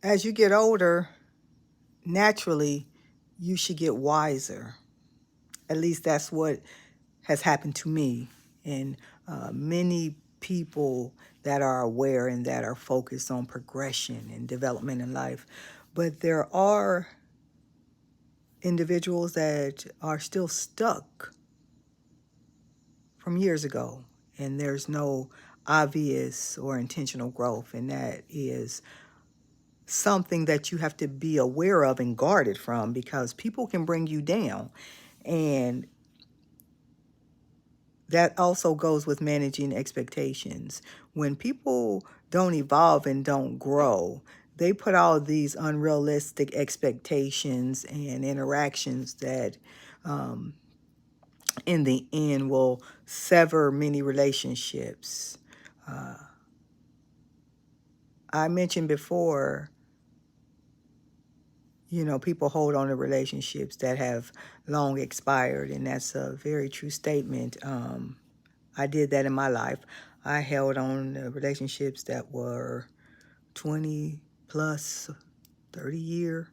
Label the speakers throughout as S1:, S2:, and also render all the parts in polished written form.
S1: As you get older, naturally, you should get wiser. At least that's what has happened to me. And many people that are aware and that are focused on progression and development in life. But there are individuals that are still stuck from years ago, and there's no obvious or intentional growth, and that is something that you have to be aware of and guarded from, because people can bring you down. And that also goes with managing expectations. When people don't evolve and don't grow, they put all these unrealistic expectations and interactions that in the end will sever many relationships. I mentioned before, people hold on to relationships that have long expired, and that's a very true statement. I did that in my life. I held on to relationships that were 20 plus, 30-year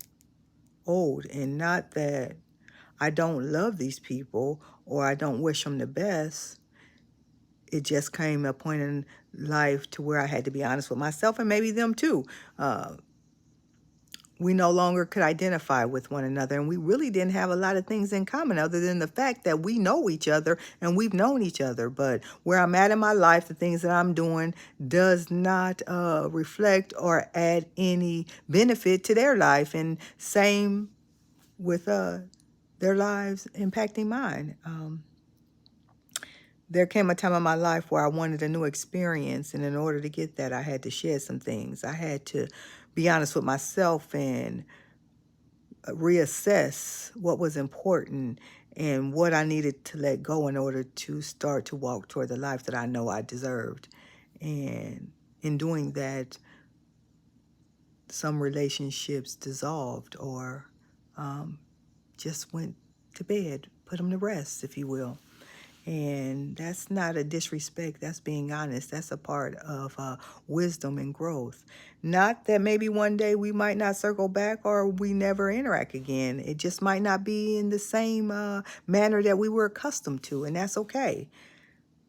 S1: old, and not that I don't love these people or I don't wish them the best. It just came a point in life to where I had to be honest with myself and maybe them too. We no longer could identify with one another, and we really didn't have a lot of things in common other than the fact that we know each other and we've known each other. But where I'm at in my life, the things that I'm doing does not reflect or add any benefit to their life, and same with their lives impacting mine. There came a time in my life where I wanted a new experience, and in order to get that, I had to shed some things. I had to be honest with myself and reassess what was important and what I needed to let go in order to start to walk toward the life that I know I deserved. And in doing that, some relationships dissolved or just went to bed, put them to rest, if you will. And that's not a disrespect. That's being honest. That's a part of wisdom and growth. Not that maybe one day we might not circle back or we never interact again. It just might not be in the same manner that we were accustomed to, and that's okay.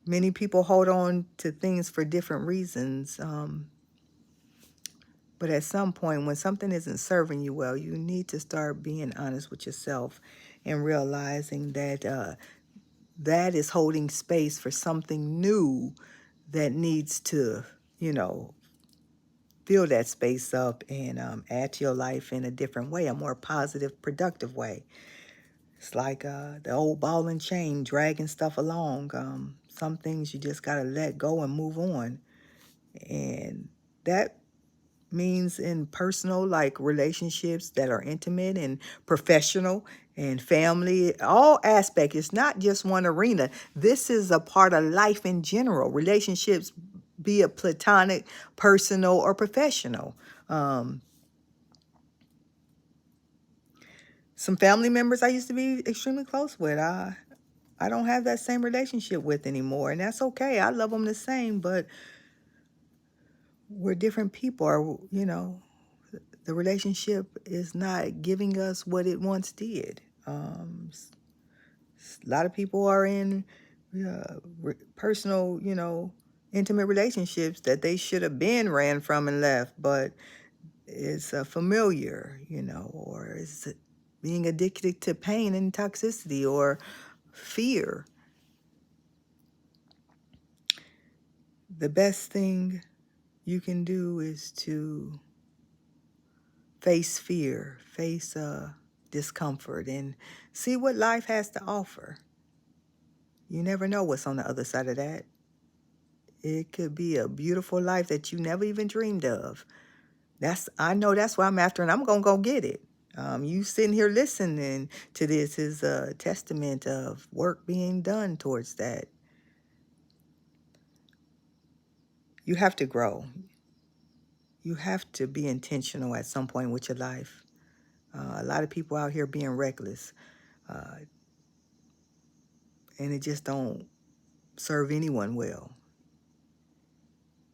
S1: Many people hold on to things for different reasons. But at some point, when something isn't serving you well, you need to start being honest with yourself and realizing that that is holding space for something new that needs to, fill that space up and add to your life in a different way, a more positive, productive way. It's like the old ball and chain dragging stuff along. Some things you just got to let go and move on. And that means in personal, like relationships that are intimate, and professional and family, all aspects. It's not just one arena. This is a part of life in general. Relationships, be it platonic, personal, or professional. Some family members I used to be extremely close with, I don't have that same relationship with anymore, and that's okay. I love them the same, but we're different people, or the relationship is not giving us what it once did. A lot of people are in personal, intimate relationships that they should have been ran from and left, but it's familiar, or it's being addicted to pain and toxicity or fear. The best thing you can do is to face fear, face discomfort, and see what life has to offer. You never know what's on the other side of that. It could be a beautiful life that you never even dreamed of. I know that's what I'm after, and I'm going to go get it. You sitting here listening to this is a testament of work being done towards that. You have to grow. You have to be intentional at some point with your life. A lot of people out here being reckless, and it just don't serve anyone well.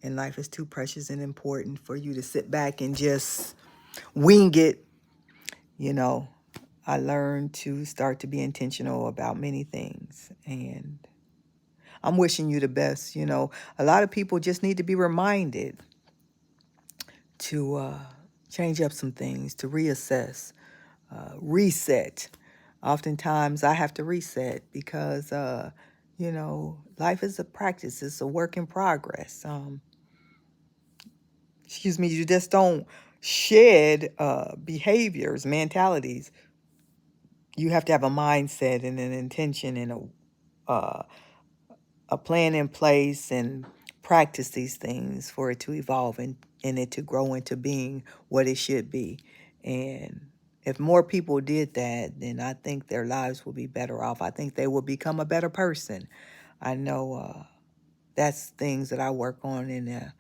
S1: And life is too precious and important for you to sit back and just wing it. You know, I learned to start to be intentional about many things. And I'm wishing you the best. You know, a lot of people just need to be reminded to change up some things, to reassess, reset. Oftentimes I have to reset because, you know, life is a practice, it's a work in progress. Excuse me, you just don't shed behaviors, mentalities. You have to have a mindset and an intention and a plan in place and practice these things for it to evolve and it to grow into being what it should be. And if more people did that, then I think their lives will be better off. I think they will become a better person. I know that's things that I work on in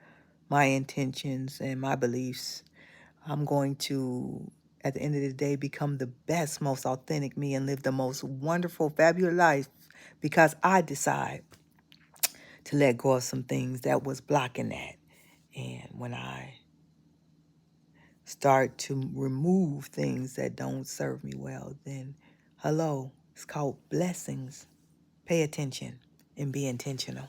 S1: my intentions and my beliefs. I'm going to, at the end of the day, become the best, most authentic me and live the most wonderful, fabulous life because I decide to let go of some things that was blocking that. And when I start to remove things that don't serve me well, then hello, it's called blessings. Pay attention and be intentional.